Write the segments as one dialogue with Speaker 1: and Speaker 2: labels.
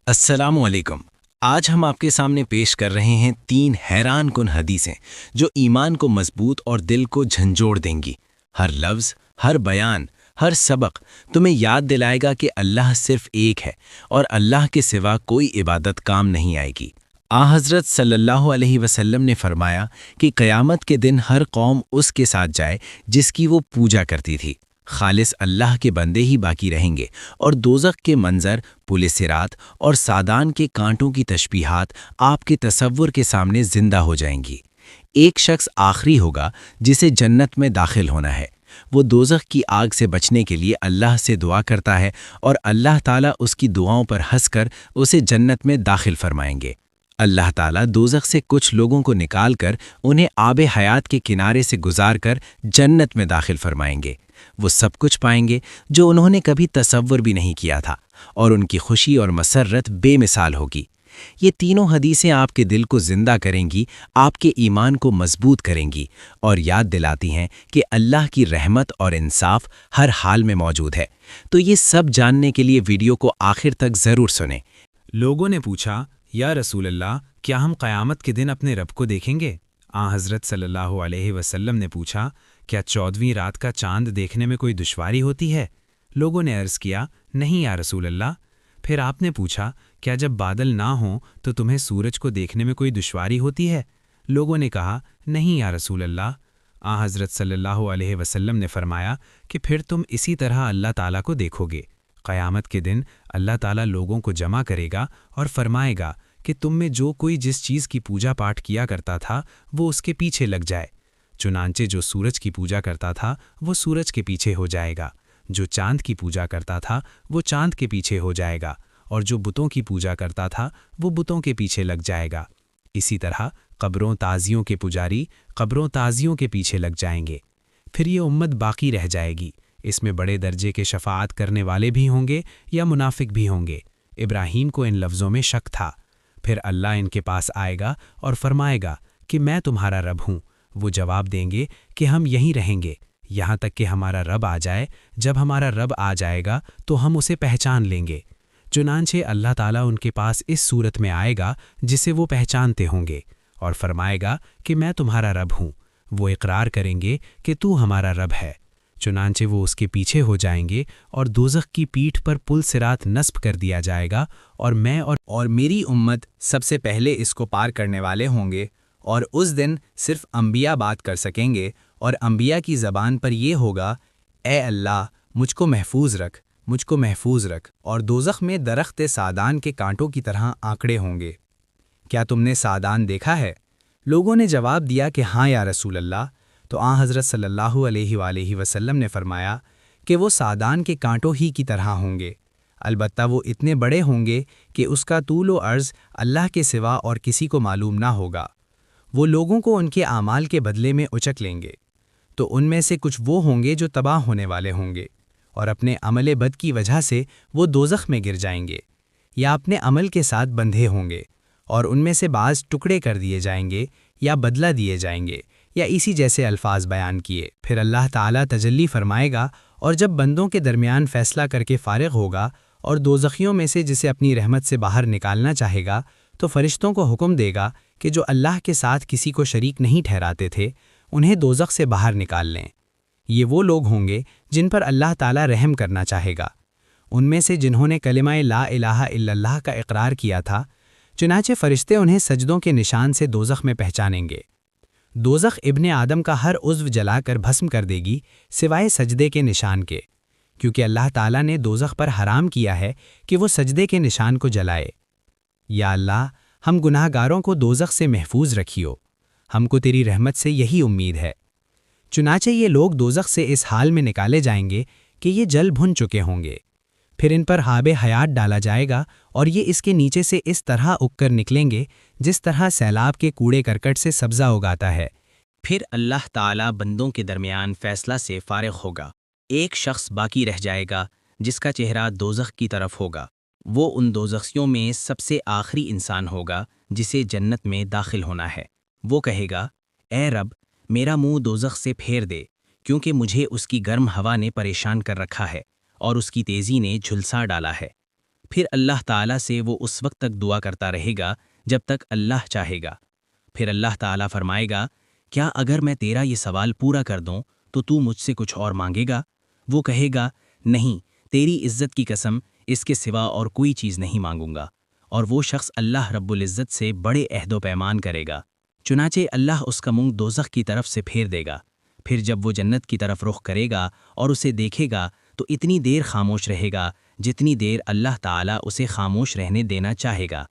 Speaker 1: السلام علیکم۔ آج ہم آپ کے سامنے پیش کر رہے ہیں 3 حیران کن حدیثیں جو ایمان کو مضبوط اور دل کو جھنجھوڑ دیں گی۔ ہر لفظ، ہر بیان، ہر سبق تمہیں یاد دلائے گا کہ اللہ صرف ایک ہے اور اللہ کے سوا کوئی عبادت کام نہیں آئے گی۔ حضرت صلی اللہ علیہ وسلم نے فرمایا کہ قیامت کے دن ہر قوم اس کے ساتھ جائے جس کی وہ پوجا کرتی تھی۔ خالص اللہ کے بندے ہی باقی رہیں گے اور دوزخ کے منظر، پل صراط اور سادان کے کانٹوں کی تشبیہات آپ کے تصور کے سامنے زندہ ہو جائیں گی۔ ایک شخص آخری ہوگا جسے جنت میں داخل ہونا ہے۔ وہ دوزخ کی آگ سے بچنے کے لیے اللہ سے دعا کرتا ہے اور اللہ تعالیٰ اس کی دعاؤں پر ہنس کر اسے جنت میں داخل فرمائیں گے۔ اللہ تعالیٰ دوزخ سے کچھ لوگوں کو نکال کر انہیں آب حیات کے کنارے سے گزار کر جنت میں داخل فرمائیں گے۔ وہ سب کچھ پائیں گے جو انہوں نے کبھی تصور بھی نہیں کیا تھا، اور ان کی خوشی اور مسرت بے مثال ہوگی۔ یہ تینوں حدیثیں آپ کے دل کو زندہ کریں گی، آپ کے ایمان کو مضبوط کریں گی اور یاد دلاتی ہیں کہ اللہ کی رحمت اور انصاف ہر حال میں موجود ہے۔ تو یہ سب جاننے کے لیے ویڈیو کو آخر تک ضرور سنیں۔
Speaker 2: لوگوں نے پوچھا، یا رسول اللہ، کیا ہم قیامت کے دن اپنے رب کو دیکھیں گے؟ حضرت صلی اللہ علیہ وسلم نے پوچھا، کیا 14ویں رات کا چاند دیکھنے میں کوئی دشواری ہوتی ہے؟ لوگوں نے عرض کیا، نہیں یا رسول اللہ۔ پھر آپ نے پوچھا، کیا جب بادل نہ ہوں تو تمہیں سورج کو دیکھنے میں کوئی دشواری ہوتی ہے؟ لوگوں نے کہا، نہیں یا رسول اللہ۔ حضرت صلی اللہ علیہ وسلم نے فرمایا کہ پھر تم اسی طرح اللہ تعالیٰ کو دیکھو گے۔ قیامت کے دن اللہ تعالیٰ لوگوں کو جمع کرے گا اور فرمائے گا کہ تم میں جو کوئی جس چیز کی پوجا پاٹ کیا کرتا تھا وہ اس کے پیچھے لگ جائے۔ چنانچہ جو سورج کی پوجا کرتا تھا وہ سورج کے پیچھے ہو جائے گا، جو چاند کی پوجا کرتا تھا وہ چاند کے پیچھے ہو جائے گا، اور جو بتوں کی پوجا کرتا تھا وہ بتوں کے پیچھے لگ جائے گا۔ اسی طرح قبروں تازیوں کے پجاری قبروں تازیوں کے پیچھے لگ جائیں گے۔ پھر یہ امت باقی رہ جائے گی۔ اس میں بڑے درجے کے شفاعت کرنے والے بھی ہوں گے یا منافق بھی ہوں گے۔ ابراہیم کو ان لفظوں میں شک تھا۔ پھر اللہ ان کے پاس آئے گا اور فرمائے گا کہ میں تمہارا رب ہوں۔ وہ جواب دیں گے کہ ہم یہیں رہیں گے یہاں تک کہ ہمارا رب آ جائے۔ جب ہمارا رب آ جائے گا تو ہم اسے پہچان لیں گے۔ چنانچہ اللہ تعالیٰ ان کے پاس اس صورت میں آئے گا جسے وہ پہچانتے ہوں گے، اور فرمائے گا کہ میں تمہارا رب ہوں۔ وہ اقرار کریں گے کہ تو ہمارا رب ہے۔ چنانچہ وہ اس کے پیچھے ہو جائیں گے اور دوزخ کی پیٹھ پر پل صراط نصب کر دیا جائے گا، اور میں اور میری امت سب سے پہلے اس کو پار کرنے والے ہوں گے، اور اس دن صرف انبیاء بات کر سکیں گے، اور انبیاء کی زبان پر یہ ہوگا، اے اللہ مجھ کو محفوظ رکھ، مجھ کو محفوظ رکھ۔ اور دوزخ میں درخت سادان کے کانٹوں کی طرح آنکڑے ہوں گے۔ کیا تم نے سادان دیکھا ہے؟ لوگوں نے جواب دیا کہ ہاں یا رسول اللہ۔ تو حضرت صلی اللہ علیہ وآلہ وسلم نے فرمایا کہ وہ سادان کے کانٹوں ہی کی طرح ہوں گے، البتہ وہ اتنے بڑے ہوں گے کہ اس کا طول و عرض اللہ کے سوا اور کسی کو معلوم نہ ہوگا۔ وہ لوگوں کو ان کے اعمال کے بدلے میں اچک لیں گے، تو ان میں سے کچھ وہ ہوں گے جو تباہ ہونے والے ہوں گے، اور اپنے عمل بد کی وجہ سے وہ دوزخ میں گر جائیں گے، یا اپنے عمل کے ساتھ بندھے ہوں گے، اور ان میں سے بعض ٹکڑے کر دیے جائیں گے یا بدلہ دیے جائیں گے، یا اسی جیسے الفاظ بیان کیے۔ پھر اللہ تعالیٰ تجلی فرمائے گا، اور جب بندوں کے درمیان فیصلہ کر کے فارغ ہوگا اور دوزخیوں میں سے جسے اپنی رحمت سے باہر نکالنا چاہے گا تو فرشتوں کو حکم دے گا کہ جو اللہ کے ساتھ کسی کو شریک نہیں ٹھہراتے تھے انہیں دوزخ سے باہر نکال لیں۔ یہ وہ لوگ ہوں گے جن پر اللہ تعالیٰ رحم کرنا چاہے گا، ان میں سے جنہوں نے کلمہ لا الہ الا اللہ کا اقرار کیا تھا۔ چنانچہ فرشتے انہیں سجدوں کے نشان سے دوزخ میں پہچانیں گے۔ دوزخ ابن آدم کا ہر عضو جلا کر بھسم کر دے گی سوائے سجدے کے نشان کے، کیونکہ اللہ تعالیٰ نے دوزخ پر حرام کیا ہے کہ وہ سجدے کے نشان کو جلائے۔ یا اللہ، ہم گناہ گاروں کو دوزخ سے محفوظ رکھیو، ہم کو تیری رحمت سے یہی امید ہے۔ چنانچہ یہ لوگ دوزخ سے اس حال میں نکالے جائیں گے کہ یہ جل بھن چکے ہوں گے، پھر ان پر آب حیات ڈالا جائے گا، اور یہ اس کے نیچے سے اس طرح اگ کر نکلیں گے جس طرح سیلاب کے کوڑے کرکٹ سے سبزہ اگاتا ہے۔
Speaker 1: پھر اللہ تعالیٰ بندوں کے درمیان فیصلہ سے فارغ ہوگا۔ ایک شخص باقی رہ جائے گا جس کا چہرہ دوزخ کی طرف ہوگا۔ وہ ان دوزخیوں میں سب سے آخری انسان ہوگا جسے جنت میں داخل ہونا ہے۔ وہ کہے گا، اے رب، میرا منہ دوزخ سے پھیر دے، کیونکہ مجھے اس کی گرم ہوا نے پریشان کر رکھا ہے اور اس کی تیزی نے جھلسا ڈالا ہے۔ پھر اللہ تعالیٰ سے وہ اس وقت تک دعا کرتا رہے گا جب تک اللہ چاہے گا۔ پھر اللہ تعالیٰ فرمائے گا، کیا اگر میں تیرا یہ سوال پورا کر دوں تو مجھ سے کچھ اور مانگے گا؟ وہ کہے گا، نہیں، تیری عزت کی قسم، اس کے سوا اور کوئی چیز نہیں مانگوں گا۔ اور وہ شخص اللہ رب العزت سے بڑے عہد و پیمان کرے گا، چنانچہ اللہ اس کا منہ دوزخ کی طرف سے پھیر دے گا۔ پھر جب وہ جنت کی طرف رخ کرے گا اور اسے دیکھے گا تو اتنی دیر خاموش رہے گا جتنی دیر اللہ تعالیٰ اسے خاموش رہنے دینا چاہے گا۔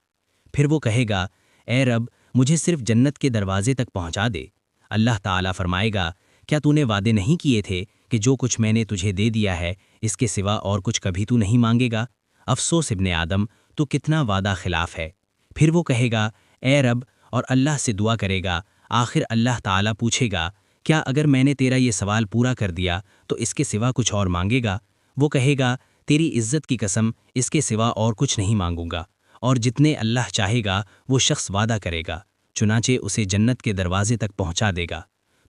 Speaker 1: پھر وہ کہے گا، اے رب، مجھے صرف جنت کے دروازے تک پہنچا دے۔ اللہ تعالیٰ فرمائے گا، کیا تو نے وعدے نہیں کیے تھے کہ جو کچھ میں نے تجھے دے دیا ہے اس کے سوا اور کچھ کبھی تو نہیں مانگے گا؟ افسوس ابن آدم، تو کتنا وعدہ خلاف ہے۔ پھر وہ کہے گا، اے رب، اور اللہ سے دعا کرے گا۔ آخر اللہ تعالیٰ پوچھے گا، کیا اگر میں نے تیرا یہ سوال پورا کر دیا تو اس کے سوا کچھ اور مانگے گا؟ وہ کہے گا، تیری عزت کی قسم، اس کے سوا اور کچھ نہیں مانگوں گا۔ اور جتنے اللہ چاہے گا وہ شخص وعدہ کرے گا، چنانچہ اسے جنت کے دروازے تک پہنچا دے گا۔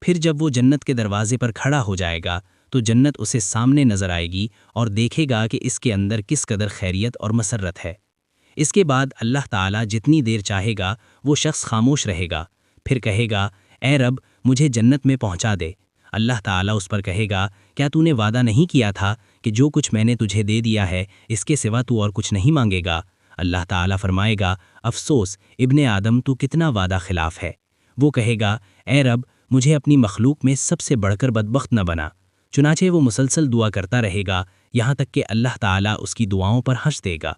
Speaker 1: پھر جب وہ جنت کے دروازے پر کھڑا ہو جائے گا تو جنت اسے سامنے نظر آئے گی اور دیکھے گا کہ اس کے اندر کس قدر خیریت اور مسرت ہے۔ اس کے بعد اللہ تعالیٰ جتنی دیر چاہے گا وہ شخص خاموش رہے گا۔ پھر کہے گا، اے رب، مجھے جنت میں پہنچا دے۔ اللہ تعالیٰ اس پر کہے گا، کیا تو نے وعدہ نہیں کیا تھا کہ جو کچھ میں نے تجھے دے دیا ہے اس کے سوا تو اور کچھ نہیں مانگے گا؟ اللہ تعالیٰ فرمائے گا، افسوس ابن آدم، تو کتنا وعدہ خلاف ہے۔ وہ کہے گا، اے رب، مجھے اپنی مخلوق میں سب سے بڑھ کر بدبخت نہ بنا۔ چنانچہ وہ مسلسل دعا کرتا رہے گا یہاں تک کہ اللہ تعالیٰ اس کی دعاؤں پر ہنس دے گا۔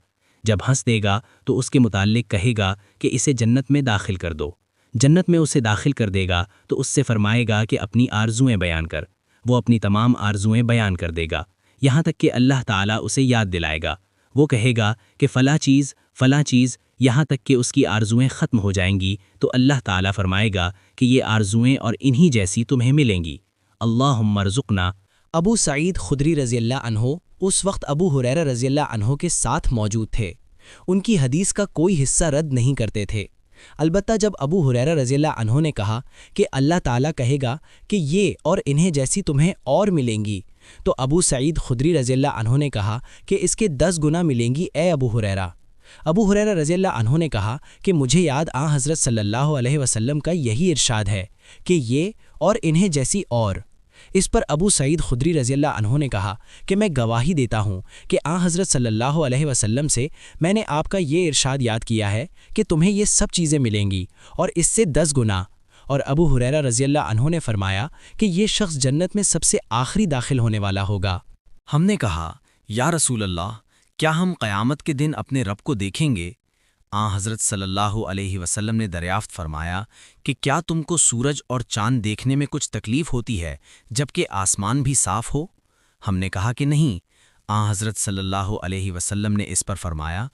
Speaker 1: جب ہنس دے گا تو اس کے متعلق کہے گا کہ اسے جنت میں داخل کر دو۔ جنت میں اسے داخل کر دے گا تو اس سے فرمائے گا کہ اپنی آرزوئیں بیان کر۔ وہ اپنی تمام آرزوئیں بیان کر دے گا یہاں تک کہ اللہ تعالیٰ اسے یاد دلائے گا۔ وہ کہے گا کہ فلاں چیز، یہاں تک کہ اس کی آرزوئیں ختم ہو جائیں گی تو اللہ تعالیٰ فرمائے گا کہ یہ آرزوئیں اور انہی جیسی تمہیں ملیں گی۔ اللہم ارزقنا۔
Speaker 3: ابو سعید خدری رضی اللہ عنہ اس وقت ابو ہریرہ رضی اللہ عنہ کے ساتھ موجود تھے۔ ان کی حدیث کا کوئی حصہ رد نہیں کرتے تھے۔ البتہ جب ابو ہریرہ رضی اللہ عنہ نے کہا کہ اللہ تعالیٰ کہے گا کہ یہ اور انہیں جیسی تمہیں اور ملیں گی، تو ابو سعید خدری رضی اللہ عنہ نے کہا کہ اس کے 10 گنا ملیں گی اے ابو ہریرہ۔ ابو ہریرہ رضی اللہ عنہ نے کہا کہ مجھے یاد حضرت صلی اللہ علیہ وسلم کا یہی ارشاد ہے کہ یہ اور انہیں جیسی اور۔ اس پر ابو سعید خدری رضی اللہ عنہ نے کہا کہ میں گواہی دیتا ہوں کہ حضرت صلی اللہ علیہ وسلم سے میں نے آپ کا یہ ارشاد یاد کیا ہے کہ تمہیں یہ سب چیزیں ملیں گی اور اس سے 10 گنا۔ اور ابو ہریرہ رضی اللہ عنہ نے فرمایا کہ یہ شخص جنت میں سب سے آخری داخل ہونے والا ہوگا۔
Speaker 1: ہم نے کہا، یا رسول اللہ، کیا ہم قیامت کے دن اپنے رب کو دیکھیں گے؟ حضرت صلی اللہ علیہ وسلم نے دریافت فرمایا کہ کیا تم کو سورج اور چاند دیکھنے میں کچھ تکلیف ہوتی ہے جبکہ آسمان بھی صاف ہو؟ ہم نے کہا کہ نہیں۔ حضرت صلی اللہ علیہ وسلم نے اس پر فرمایا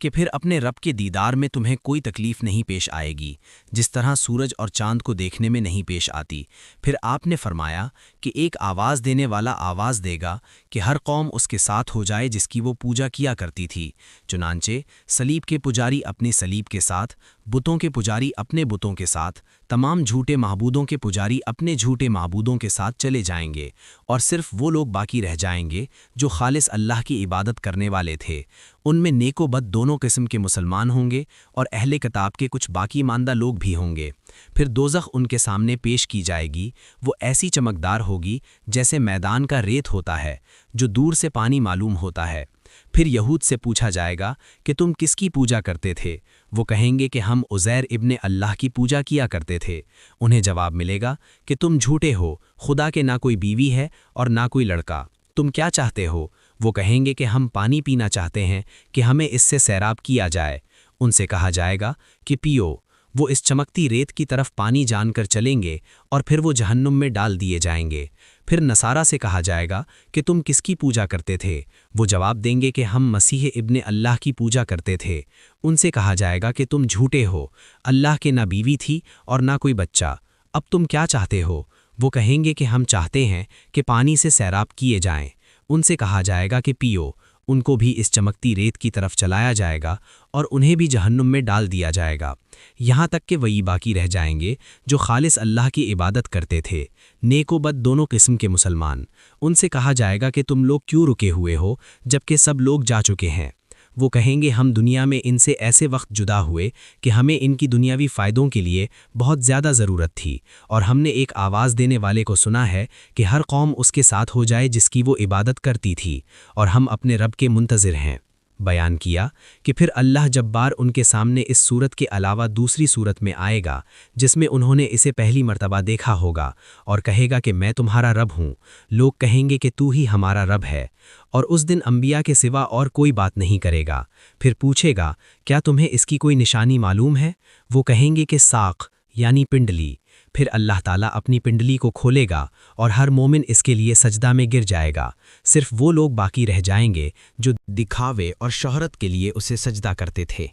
Speaker 1: کہ پھر اپنے رب کے دیدار میں تمہیں کوئی تکلیف نہیں پیش آئے گی جس طرح سورج اور چاند کو دیکھنے میں نہیں پیش آتی۔ پھر آپ نے فرمایا کہ ایک آواز دینے والا آواز دے گا کہ ہر قوم اس کے ساتھ ہو جائے جس کی وہ پوجا کیا کرتی تھی، چنانچہ صلیب کے پجاری اپنے صلیب کے ساتھ، بتوں کے پجاری اپنے بتوں کے ساتھ، تمام جھوٹے معبودوں کے پجاری اپنے جھوٹے معبودوں کے ساتھ چلے جائیں گے، اور صرف وہ لوگ باقی رہ جائیں گے جو خالص اللہ کی عبادت کرنے والے تھے۔ ان میں نیک و بد دونوں قسم کے مسلمان ہوں گے اور اہل کتاب کے کچھ باقی ماندہ لوگ بھی ہوں گے۔ پھر دوزخ ان کے سامنے پیش کی جائے گی، وہ ایسی چمکدار ہوگی جیسے میدان کا ریت ہوتا ہے جو دور سے پانی معلوم ہوتا ہے۔ پھر یہود سے پوچھا جائے گا کہ تم کس کی پوجا کرتے تھے؟ وہ کہیں گے کہ ہم عزیر ابن اللہ کی پوجا کیا کرتے تھے۔ انہیں جواب ملے گا کہ تم جھوٹے ہو، خدا کے نہ کوئی بیوی ہے اور نہ کوئی لڑکا، تم کیا چاہتے ہو؟ وہ کہیں گے کہ ہم پانی پینا چاہتے ہیں کہ ہمیں اس سے سیراب کیا جائے۔ ان سے کہا جائے گا کہ پیو۔ وہ اس چمکتی ریت کی طرف پانی جان کر چلیں گے اور پھر وہ جہنم میں ڈال دیے جائیں گے۔ پھر نصارہ سے کہا جائے گا کہ تم کس کی پوجا کرتے تھے؟ وہ جواب دیں گے کہ ہم مسیح ابن اللہ کی پوجا کرتے تھے۔ ان سے کہا جائے گا کہ تم جھوٹے ہو، اللہ کے نہ بیوی تھی اور نہ کوئی بچہ، اب تم کیا چاہتے ہو؟ وہ کہیں گے کہ ہم چاہتے ہیں کہ پانی سے سیراب کیے جائیں۔ ان سے کہا جائے گا کہ پیو۔ ان کو بھی اس چمکتی ریت کی طرف چلایا جائے گا اور انہیں بھی جہنم میں ڈال دیا جائے گا، یہاں تک کہ وہی باقی رہ جائیں گے جو خالص اللہ کی عبادت کرتے تھے، نیک و بد دونوں قسم کے مسلمان۔ ان سے کہا جائے گا کہ تم لوگ کیوں رکے ہوئے ہو جبکہ سب لوگ جا چکے ہیں؟
Speaker 3: وہ کہیں گے ہم دنیا میں ان سے ایسے وقت جدا ہوئے کہ ہمیں ان کی دنیاوی فائدوں کے لیے بہت زیادہ ضرورت تھی، اور ہم نے ایک آواز دینے والے کو سنا ہے کہ ہر قوم اس کے ساتھ ہو جائے جس کی وہ عبادت کرتی تھی، اور ہم اپنے رب کے منتظر ہیں۔ بیان کیا کہ پھر اللہ جب بار ان کے سامنے اس صورت کے علاوہ دوسری صورت میں آئے گا جس میں انہوں نے اسے پہلی مرتبہ دیکھا ہوگا، اور کہے گا کہ میں تمہارا رب ہوں، لوگ کہیں گے کہ تو ہی ہمارا رب ہے، اور اس دن انبیاء کے سوا اور کوئی بات نہیں کرے گا۔ پھر پوچھے گا کیا تمہیں اس کی کوئی نشانی معلوم ہے؟ وہ کہیں گے کہ ساق یعنی پنڈلی۔ پھر اللہ تعالیٰ اپنی پنڈلی کو کھولے گا اور ہر مومن اس کے لیے سجدہ میں گر جائے گا، صرف وہ لوگ باقی رہ جائیں گے جو دکھاوے اور شہرت کے لیے اسے سجدہ کرتے تھے۔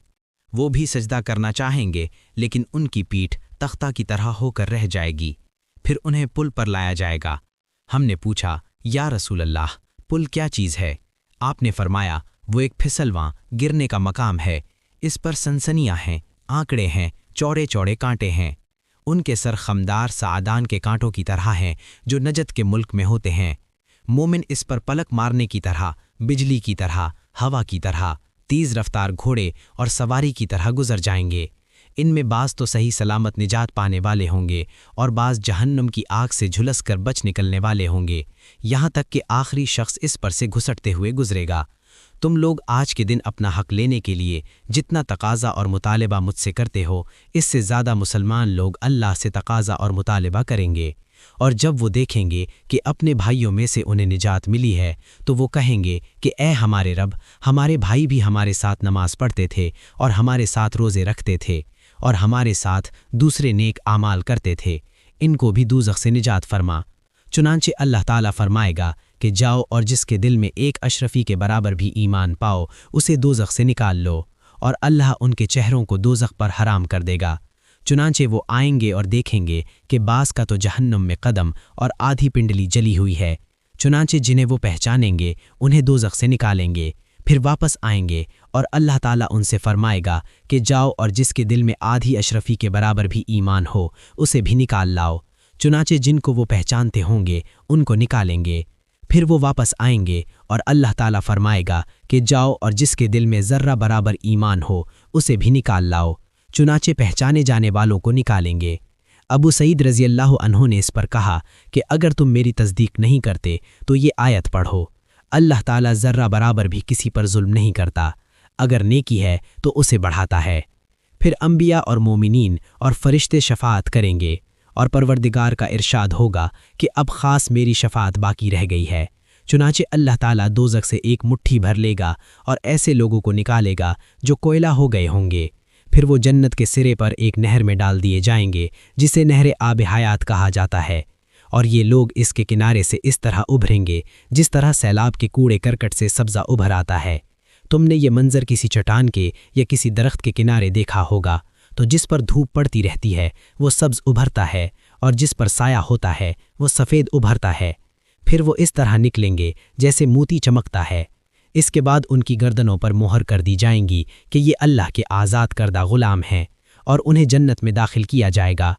Speaker 3: وہ بھی سجدہ کرنا چاہیں گے لیکن ان کی پیٹھ تختہ کی طرح ہو کر رہ جائے گی۔ پھر انہیں پل پر لایا جائے گا۔ ہم نے پوچھا یا رسول اللہ پل کیا چیز ہے؟ آپ نے فرمایا وہ ایک پھسلواں گرنے کا مقام ہے، اس پر سنسنیاں ہیں، آنکڑے ہیں، چوڑے چوڑے کانٹے ہیں، ان کے سر خمدار سعدان کے کانٹوں کی طرح ہیں جو نجد کے ملک میں ہوتے ہیں۔ مومن اس پر پلک مارنے کی طرح، بجلی کی طرح، ہوا کی طرح، تیز رفتار گھوڑے اور سواری کی طرح گزر جائیں گے۔ ان میں بعض تو صحیح سلامت نجات پانے والے ہوں گے اور بعض جہنم کی آگ سے جھلس کر بچ نکلنے والے ہوں گے، یہاں تک کہ آخری شخص اس پر سے گھسٹتے ہوئے گزرے گا۔ تم لوگ آج کے دن اپنا حق لینے کے لیے جتنا تقاضا اور مطالبہ مجھ سے کرتے ہو، اس سے زیادہ مسلمان لوگ اللہ سے تقاضا اور مطالبہ کریں گے، اور جب وہ دیکھیں گے کہ اپنے بھائیوں میں سے انہیں نجات ملی ہے تو وہ کہیں گے کہ اے ہمارے رب، ہمارے بھائی بھی ہمارے ساتھ نماز پڑھتے تھے اور ہمارے ساتھ روزے رکھتے تھے اور ہمارے ساتھ دوسرے نیک اعمال کرتے تھے، ان کو بھی دوزخ سے نجات فرما۔ چنانچہ اللہ تعالیٰ فرمائے گا کہ جاؤ اور جس کے دل میں ایک اشرفی کے برابر بھی ایمان پاؤ اسے دوزخ سے نکال لو، اور اللہ ان کے چہروں کو دوزخ پر حرام کر دے گا۔ چنانچہ وہ آئیں گے اور دیکھیں گے کہ بعض کا تو جہنم میں قدم اور آدھی پنڈلی جلی ہوئی ہے، چنانچہ جنہیں وہ پہچانیں گے انہیں دوزخ سے نکالیں گے، پھر واپس آئیں گے اور اللہ تعالیٰ ان سے فرمائے گا کہ جاؤ اور جس کے دل میں آدھی اشرفی کے برابر بھی ایمان ہو اسے بھی نکال لاؤ، چنانچہ جن کو وہ پہچانتے ہوں گے ان کو نکالیں گے، پھر وہ واپس آئیں گے اور اللہ تعالیٰ فرمائے گا کہ جاؤ اور جس کے دل میں ذرہ برابر ایمان ہو اسے بھی نکال لاؤ، چنانچہ پہچانے جانے والوں کو نکالیں گے۔ ابو سعید رضی اللہ عنہ نے اس پر کہا کہ اگر تم میری تصدیق نہیں کرتے تو یہ آیت پڑھو، اللہ تعالیٰ ذرہ برابر بھی کسی پر ظلم نہیں کرتا، اگر نیکی ہے تو اسے بڑھاتا ہے۔ پھر انبیاء اور مومنین اور فرشتے شفاعت کریں گے، اور پروردگار کا ارشاد ہوگا کہ اب خاص میری شفاعت باقی رہ گئی ہے، چنانچہ اللہ تعالیٰ دوزخ سے ایک مٹھی بھر لے گا اور ایسے لوگوں کو نکالے گا جو کوئلہ ہو گئے ہوں گے، پھر وہ جنت کے سرے پر ایک نہر میں ڈال دیے جائیں گے جسے نہر آب حیات کہا جاتا ہے، اور یہ لوگ اس کے کنارے سے اس طرح ابھریں گے جس طرح سیلاب کے کوڑے کرکٹ سے سبزہ ابھر آتا ہے۔ تم نے یہ منظر کسی چٹان کے یا کسی درخت کے کنارے دیکھا ہوگا، تو جس پر دھوپ پڑتی رہتی ہے وہ سبز ابھرتا ہے اور جس پر سایہ ہوتا ہے وہ سفید ابھرتا ہے، پھر وہ اس طرح نکلیں گے جیسے موتی چمکتا ہے۔ اس کے بعد ان کی گردنوں پر مہر کر دی جائیں گی کہ یہ اللہ کے آزاد کردہ غلام ہیں، اور انہیں جنت میں داخل کیا جائے گا۔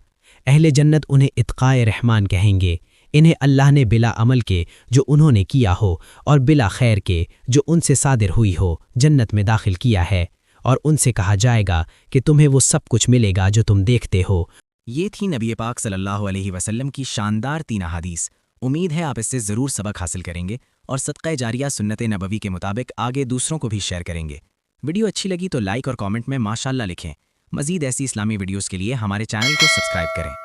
Speaker 3: اہل جنت انہیں اتقائے رحمان کہیں گے، انہیں اللہ نے بلا عمل کے جو انہوں نے کیا ہو اور بلا خیر کے جو ان سے صادر ہوئی ہو جنت میں داخل کیا ہے، اور ان سے کہا جائے گا کہ تمہیں وہ سب کچھ ملے گا جو تم دیکھتے ہو۔
Speaker 1: یہ تھی نبی پاک صلی اللہ علیہ وسلم کی شاندار 3 احادیث۔ امید ہے آپ اس سے ضرور سبق حاصل کریں گے اور صدقہ جاریہ سنت نبوی کے مطابق آگے دوسروں کو بھی شیئر کریں گے۔ ویڈیو اچھی لگی تو لائک اور کامنٹ میں ماشاءاللہ لکھیں۔ مزید ایسی اسلامی ویڈیوز کے لیے ہمارے چینل کو سبسکرائب کریں۔